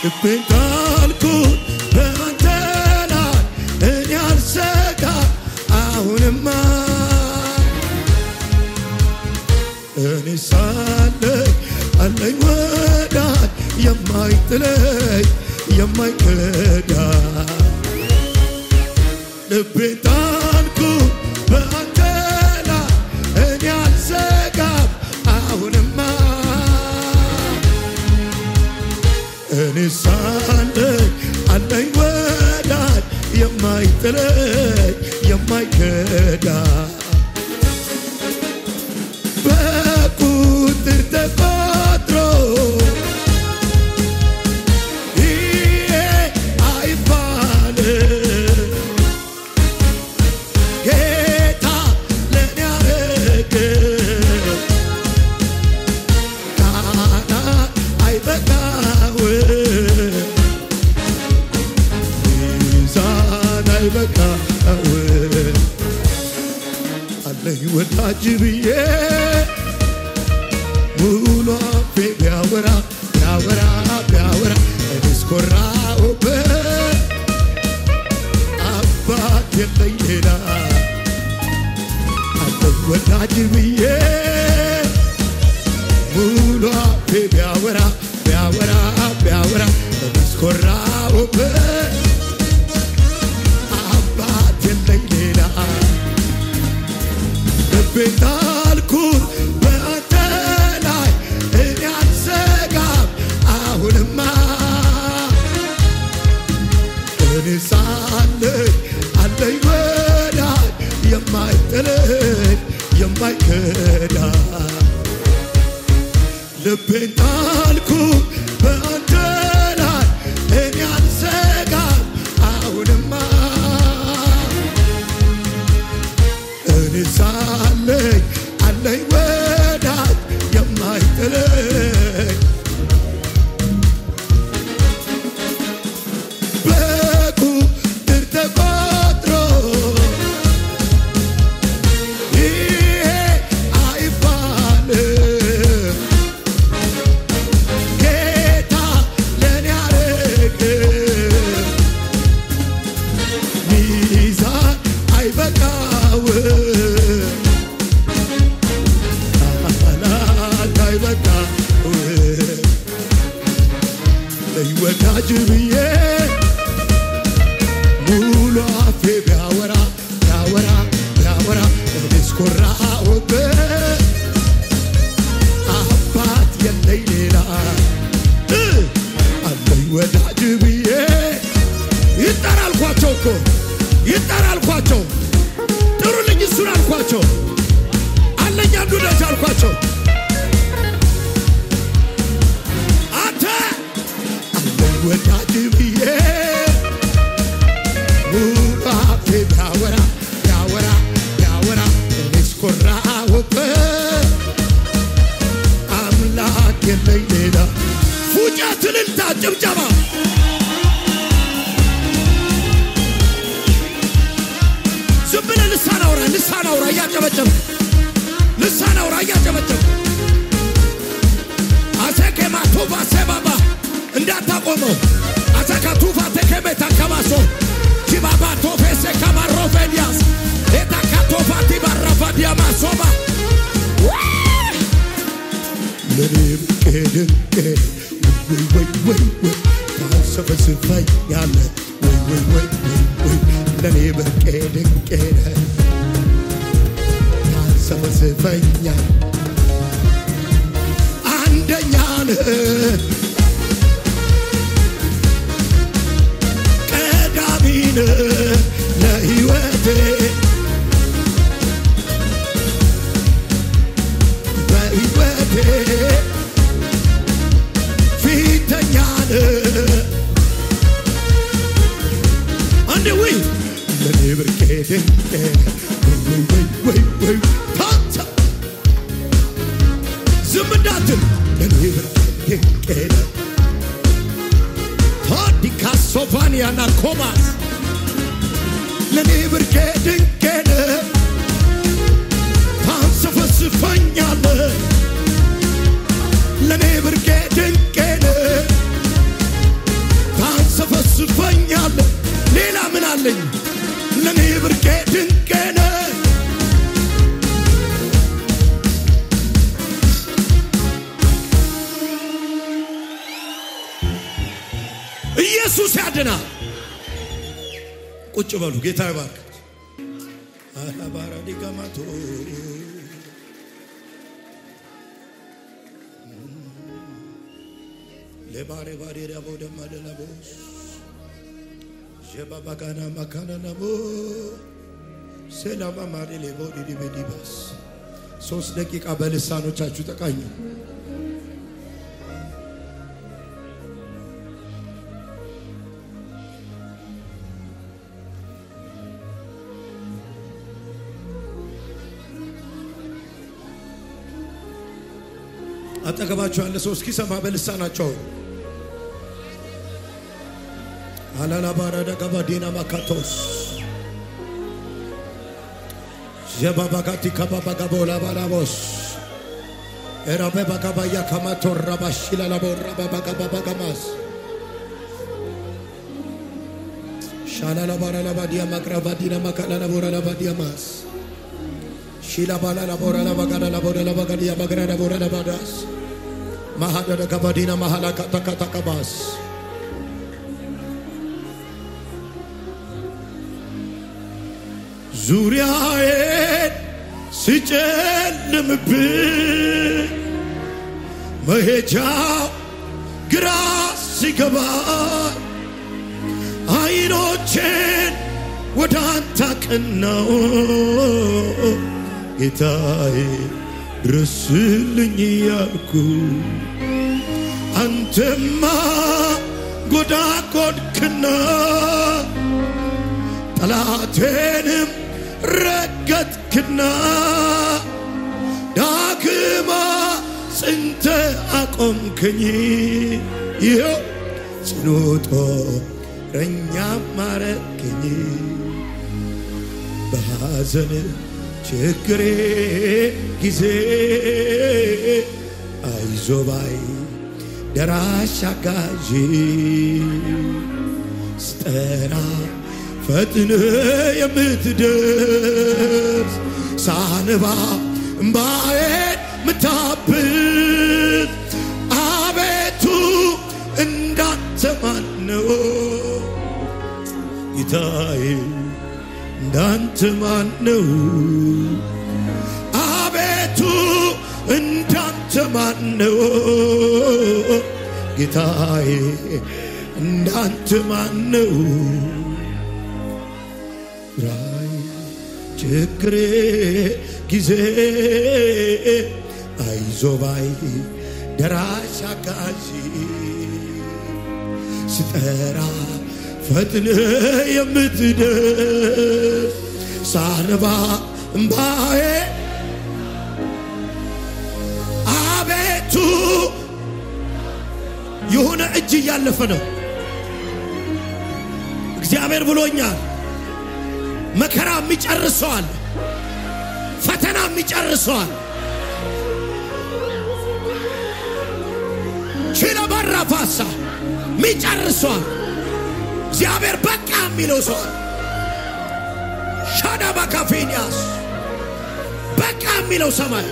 ልቤታልኩት በአንተ ላይ እኔ አልሰጋም አሁንማ እኔ ሳለኝ አለኝ ወዳጅ የማይጥለኝ የማይከዳ ልቤታልኩት በአንተ ላይ እኔ አልሰጋም አሁንማ እኔ ሳለኝ አለኝ ወዳጅ የማይጥለኝ የማይከዳ በቁጥር ተቆጥሮ ይሄ አይባልም ጌታ ለኔ ያረገው ቃላት አይበቃውም ሚዛን አይበቃውም አለኝ ወዳጅ ብዬ ሙሉ አፌ ቢያወራ ቢያወራ ቢያወራ እኔስ ኮራሁበት አባት የለኝ ሌላ አለኝ ወዳጅ ብዬ ሙሉ አፌ ቢያወራ ቢያወራ ቢያወራ እኔስ ኮራሁበት አባት የለኝ ሌላ ልቤታልኩት በአንተ ላይ እኔ አልሰጋም አሁንማ እኔ ሳለኝ አለኝ ወዳጅ የማይጥለኝ የማይከዳ ልቤታልኩት በአንተ ላይ እኔ አልሰጋም አሁንማ እኔ ሳለኝ አለኝ ወዳጅ የማይጥለኝ በቁጥር ተቆጥሮ ይሄ አይባልም ጌታ ለኔ ያረገው ሚዛን አይበቃውም ወዳጅ ብዬ ሙሉ አፌ ቢያወራ ቢያወራ ቢያወራ እኔስ ኮራሁበት አባት የለኝ ሌላ አለኝ ወዳጅ ብዬ ይጠራልኳቸው እኮ ይጠራልኳቸው ጥሩልኝ እሱን አልኳቸው አለኝ አንዱ ደጅ አልኳቸው ወዳጅ ብዬ ሙሉ አፌ ቢያወራ ቢያወራ ቢያወራ እኔስ ኮራሁበት አምላክ የለኝ ሌላ ፉጨት እልልታ ጭብጨባ ዝም ብለህ ልሳን አውራ እያጨበጨብ ልሳን አውራ እያጨበጨብ አሰኬማ ቱባ ሰባባ እንዳታቆመው አታካቱፋ ተከመታ ከማሶ ጂባባ ቶፌሴ ከማሮፌዲያስ ኤታካቶፋ ቲባራፋዲያ ማሶባ ለኔም ከደንከ ወይ ታሰፈስፈኝ ያለ ወይ ለኔም ከደንከ ታሰፈስፈኝ አንደኛ ነህ ለሕይወቴ በሕይወቴ ፊተኛ አንዴ ወይ ለኔ ብርቄ ድንቄ ወይ ታታ ዝም እንዳትል ለኔ ብርቄ ድንቄ ታዲካ ሶፋንያና ኮማስ ለኔ ብርቄ ድንቄ ታንሰፈስፈኛለህ ለኔ ብርቄ ድንቄ አለኝ ለኔ ብርቄ ድንቄ ነህ ኢየሱስ ያድናል ቁጭ በሉ ጌታ ይባርክ አላባራ ዲጋማቶ ለባሬ ባሬ ዳቦ ደማደላቦስ ጀባባጋና ማካናናቦ ሰላማ ማሪሌ ቦዲ ዲቤዲባስ 3 ደቂቃ በልሳኖቻችሁ ተቃኙ አጠገባችሁ ያለ ሰው እስኪ ሰማ በልሳናቸው አላላ ባራዳ ጋባዲና ማካቶስ ጀባባጋቲ ካባባጋቦላ ባላቦስ ኤራበ ባጋባያ ካማቶራ ባሽላ ላቦራ ባጋባጋማስ ሻላላ ባራላ ባዲያ ማቅራባዲና ማካላላ ቦራላ ባዲያማስ ሺላ ባላላ ቦራላ ባጋዳላ ቦራላ ባጋዲያ ባግራዳ ቦራላ ባዳስ ማሃዳዳ ጋባዲና ማሃላ ካታካታካባስ ዙሪያዬን ሲጨልምብኝ መሄጃው ግራ ሲገባኝ አይኖቼን ወደ አንተ አቀናሁ ጌታዬ ድረስልኝ እያልኩ አንተማ ጎዳጎድክና ጠላቴንም ረገጥክና ዳግማ ጽንተ አቆምከኝ ይኸው ጽኑ ጦረኛ ማረከኝ በሐዘን ችግሬ ጊዜ አይዞህ ባይ ደራሽ አጋዥ ስጠራ ፈጥነ የምትደርስ ሳነባ እምባዬን ምታብስ አቤቱ እንዳንተ ማን ነው ጌታዬ እንዳንተ ማን ነው አቤቱ እንዳንተ ማን ነው ጌታዬ እንዳንተ ማን ነው ራይ ችግሬ ጊዜ አይዞህ ባይ ደራሽ አጋዥ ስጠራ ፈጥነ የምትደርስ ሳነባ እምባዬ አቤቱ የሆነ እጅ እያለፈ ነው እግዚአብሔር ብሎኛል መከራ የሚጨርሰዋል ፈተና የሚጨርሰዋል ቺላ ባራፋሳ የሚጨርሰዋል እግዚአብሔር በቃ የሚለው ሰው ሻዳባ ካፌኒያስ በቃ የሚለው ሰማይ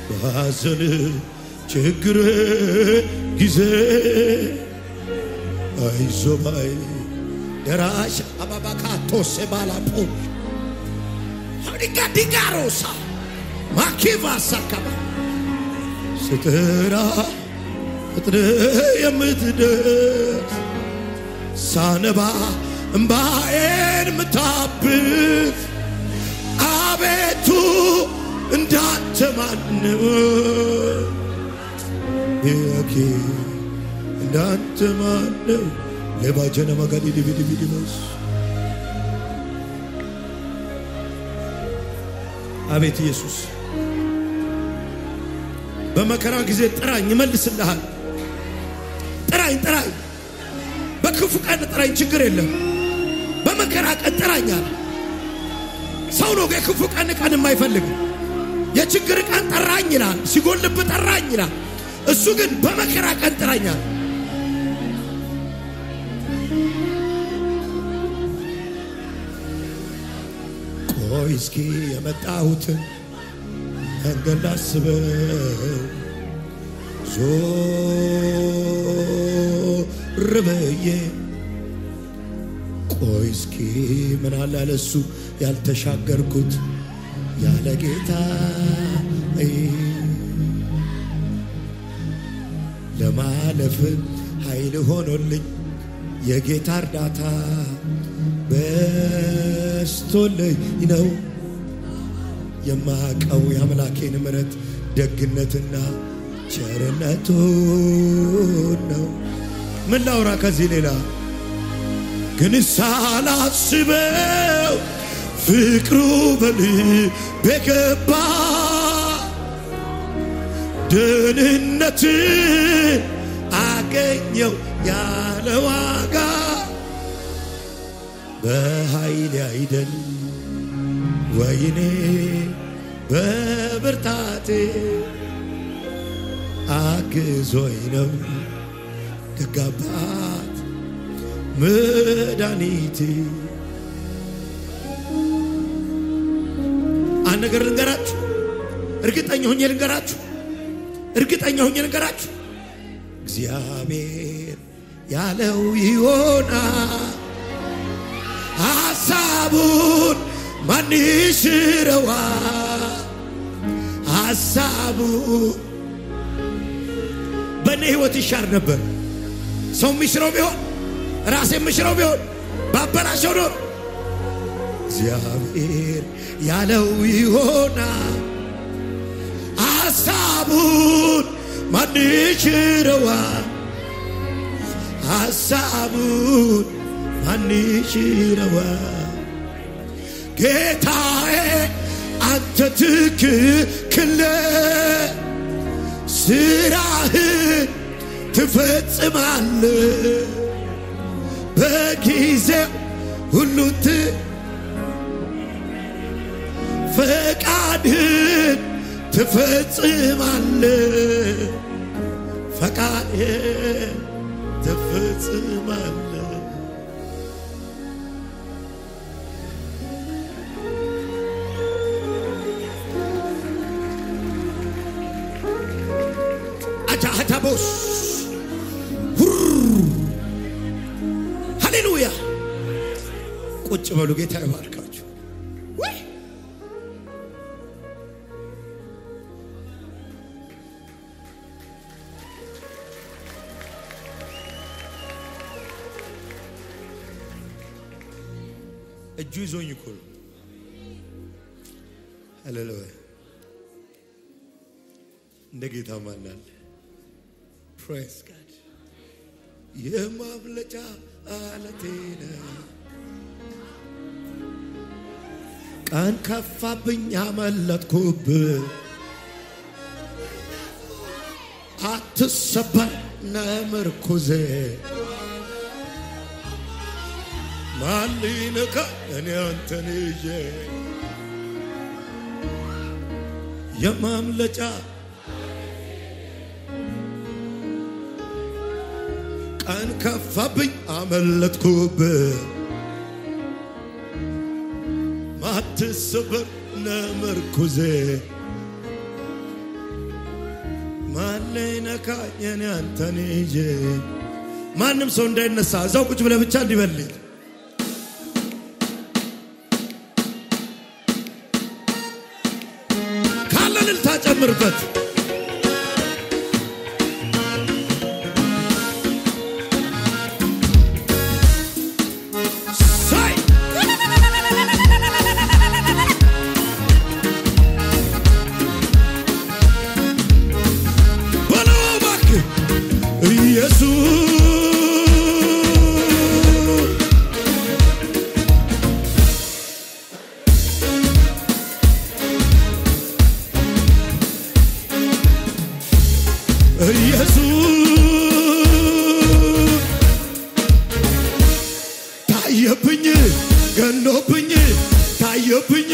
በሐዘን ችግር ጊዜ አይዞህ ባይ ደራሽ አባባካቶስ ባላፖ ዲጋሮሳ ማኪቫ ሳካባ ስትራ እጥረ የምትደርስ ሳነባ እምባዬን ምታብስ አቤቱ እንዳንተ ማን ነው የኪ እንዳንተ ማን ነው ለባጀነ ማጋዲ ዲቢዲቢዲሞስ አቤት ኢየሱስ በመከራ ጊዜ ጥራኝ መልስልሃል ጥራኝ በክፉ ቀን ጥራኝ ችግር የለም በመከራ ቀን ጥራኛል ሰው ነው የክፉ ቀን የማይፈልግ የችግር ቀን ጠራኝ ይላል ሲጎልብ ጠራኝ ይላል እሱ ግን በመከራ ቀን ጥራኛል። ቆይ እስኪ የመጣሁትን መንገድ ላስበው ዞር ብዬ ቆይ እስኪ ምን አለ ለሱ ያልተሻገርኩት ያለ ጌታ ለማለፍ ኃይል ሆኖልኝ የጌታ እርዳታ በስቶልኝ ነው የማቀው የአምላኬን ምሕረት ደግነትና ቸርነቱ ነው። ምን ላውራ ከዚህ ሌላ ግን ሳላስበው ፍቅሩ በልቤ ገባ ደህንነትን አገኘው ያለ ዋጋ በኃይል አይደል ወይኔ በብርታቴ አግዞኝ ነው ደግ አባት መድኃኒቴ። አንድ ነገር ልንገራችሁ እርግጠኛ ሆኜ ልንገራችሁ እግዚአብሔር ያለው ይሆናል ሐሳቡን ማን ይሽረዋል ሐሳቡን በእኔ ሕይወት ይሻር ነበር ሰው የሚሽረው ቢሆን ራሴ የምሽረው ቢሆን ባበላሸው ኖር እግዚአብሔር ያለው ይሆናል ሐሳቡን ማን ይሽረዋል ሐሳቡን ማን ይሽረዋል ጌታዬ አንተ ትክክል ስራህን ትፈጽማለህ በጊዜው ሁሉ ፈቃድህን ትፈጽማለህ ፈቃድህን ትፈጽማለህ አታቦስ ሃሌሉያ ቁጭ በሉ ጌታ ይባርካችሁ ወይ እጁ ይዞኝ እኮ ሃሌሉያ እንደ ጌታ ማናል praise God የማምለጫ አለቴነ ቀን ከፋብኝ አመለጥኩብህ አትሰበር ነምርኩዜ ማሊነካ እኔ አንተን ይዤ የማምለጫ ቀን ከፋብኝ አመለጥኩብህ ማትሰበር ነምርኩዜ ማሊነካ እኔ አንተን ይዤ ማንም ሰው እንዳይነሳ እዛው ቁጭ ብለህ ብቻ እንዲበልል ጨምርበት ሳይ ባላባክ ኢየሱስ ታየብኝ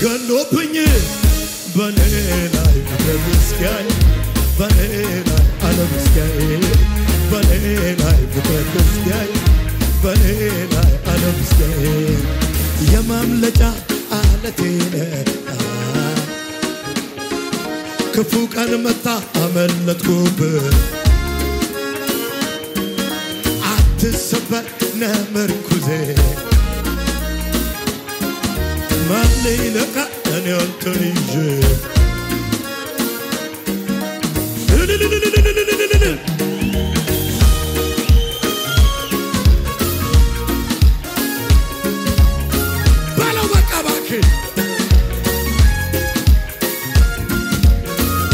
ገኖብኝ በኔ ላይ ተመስገን በኔ ላይ ላይ ፍቅር ክርስቲያን በኔ ላይ አለምስገን የማምለጫ አለቴነ ክፉ ቀን መጣ አመለጥኩብህ አትሰበር ነመርኩዜ ማለይለካ እኔ አንተን ይዤ ባለው በቃ እባክህ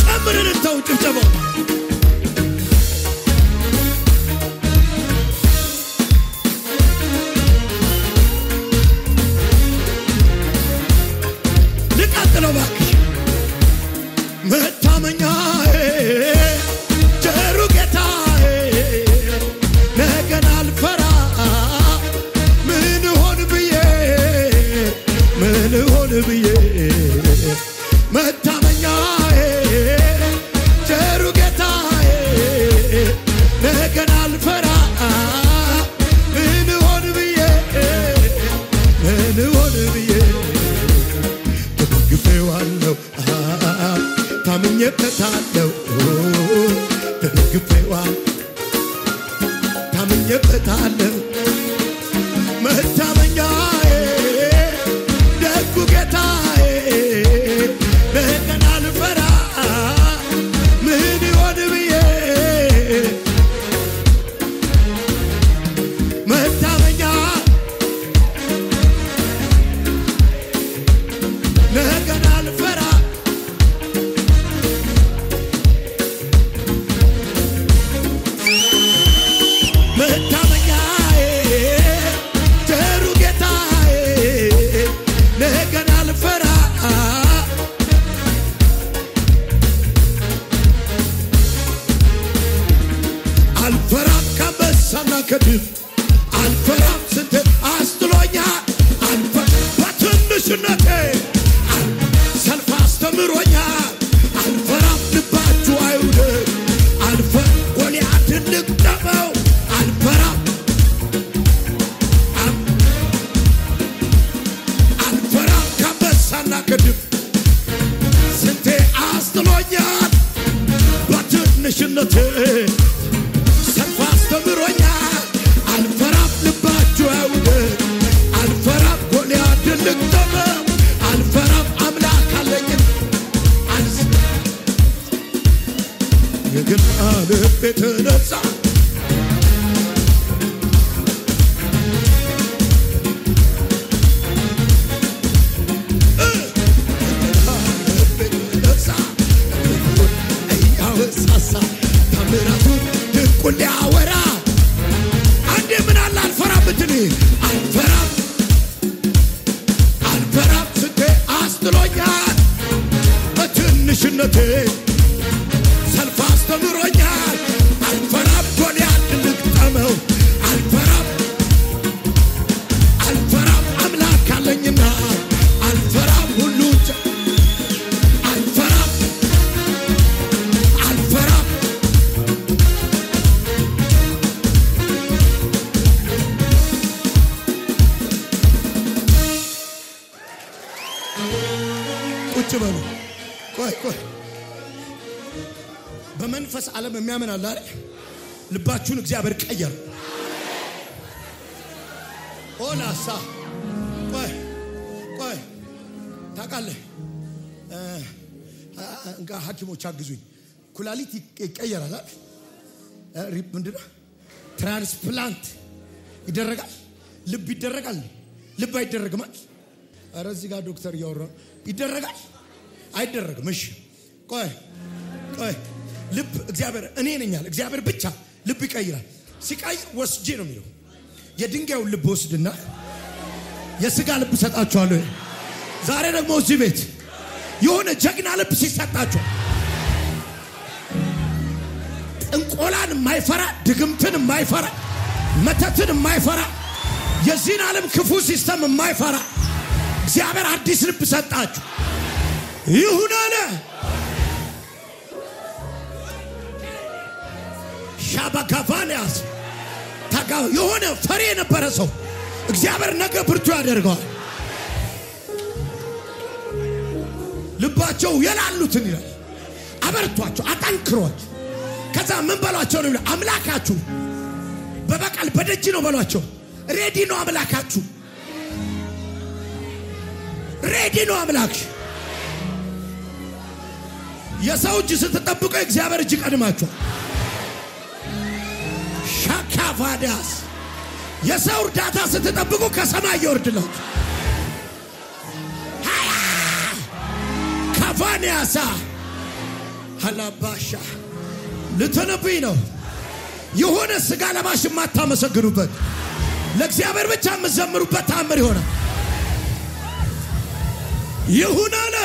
ጨምረን እንተው ጭብጨባው ልቀጥለው እባክህ መታመኛዬ ቸሩ ጌታዬ ነገን አልፈራ ምን ሆን ብዬ መታመኛዬ ቸሩ ጌታዬ ነገን አልፈራ ምን ሆን ብዬ ተደግፌዋለሁ ታምኜበታለሁ ታምኜበታለሁ መታመኛዬ ደጉ ጌታዬ ነገን አልፈራ ምን ይሆን ብዬ መታመኛ ነገን አልፈራ መታመኛዬ ቸሩ ጌታዬ ነገን አልፈራ አልፈራም ከአንበሳና ከድብ አልፈራም ስንት አስጥሎኛል በትንሽነቴ ሰልፍ አስተምሮኛል አልፈራም ልባችሁ አይውደቅ ጎልያድን ልቅጠመው አልፈራም ከአንበሳና ከድብ ስንቴ አስጥሎኛል በትንሽነቴ ሰልፍ አስተምሮኛል አልፈራም ልባችሁ አይውደቅ አልፈራም ጎልያድን ልቅጠመው አልፈራም አምላክ አለኝ የግል ልቤ ተነሳ ታምራቱን ድንቁን ሊያወራ አንዴ ምን አለ አልፈራም ብትል አልፈራም ስንቴ አስጥሎኛል በትንሽነቴ ሰልፍ አስተምሮኛል አልፈራም ጎልያድን ልቅጠመው አልፈራም አምላክ አለኝና አልፈራም ሁሉ አልፈራም ቁጭ በሉ ቆይ በመንፈስ ዓለም የሚያምን አለ አይደል ልባችሁን እግዚአብሔር ቀየረ ኦላሳ ቆይ ታውቃለህ እንጋ ሐኪሞች አግዙኝ ኩላሊት ይቀየራል አይደል ምንድነው ትራንስፕላንት ይደረጋል ልብ ይደረጋል ልብ አይደረግም አረ እዚህ ጋር ዶክተር ያወራ ይደረጋል አይደረግም እሺ ቆይ ልብ እግዚአብሔር እኔ ነኛል እግዚአብሔር ብቻ ልብ ይቀይራል ሲቀይር ወስጄ ነው የሚለው የድንጋዩን ልብ ወስድና የሥጋ ልብ ሰጣቸዋለሁ ዛሬ ደግሞ እዚህ ቤት የሆነ ጀግና ልብ ሲሰጣቸው እንቆላን የማይፈራ ድግምትን የማይፈራ መተትን የማይፈራ የዚህን ዓለም ክፉ ሲስተም የማይፈራ እግዚአብሔር አዲስ ልብ ሰጣችሁ ይሁን አለ ሻባካፋንያስ ታጋው የሆነ ፈሪ የነበረ ሰው እግዚአብሔር ነገ ብርቱ ያደርገዋል ልባቸው የላሉትን ይላል አበርቷቸው አጠንክሯቸው ከዛ ምን በሏቸው ነው አምላካችሁ በበቀል በደጅ ነው በሏቸው ሬዲ ነው አምላካችሁ ሬዲ ነው አምላክሽ የሰው እጅ ስትጠብቁ እግዚአብሔር እጅ ቀድማችሁ ሻካቫዳስ የሰው እርዳታ ስትጠብቁ ከሰማይ ይወርድላችሁ ካቫኒያሳ ሐላባሻ ልትነብይ ነው የሆነ ስጋ ለባሽ ማታመሰግኑበት ለእግዚአብሔር ብቻ የምትዘምሩበት ታምር ይሆናል ይሁን አለ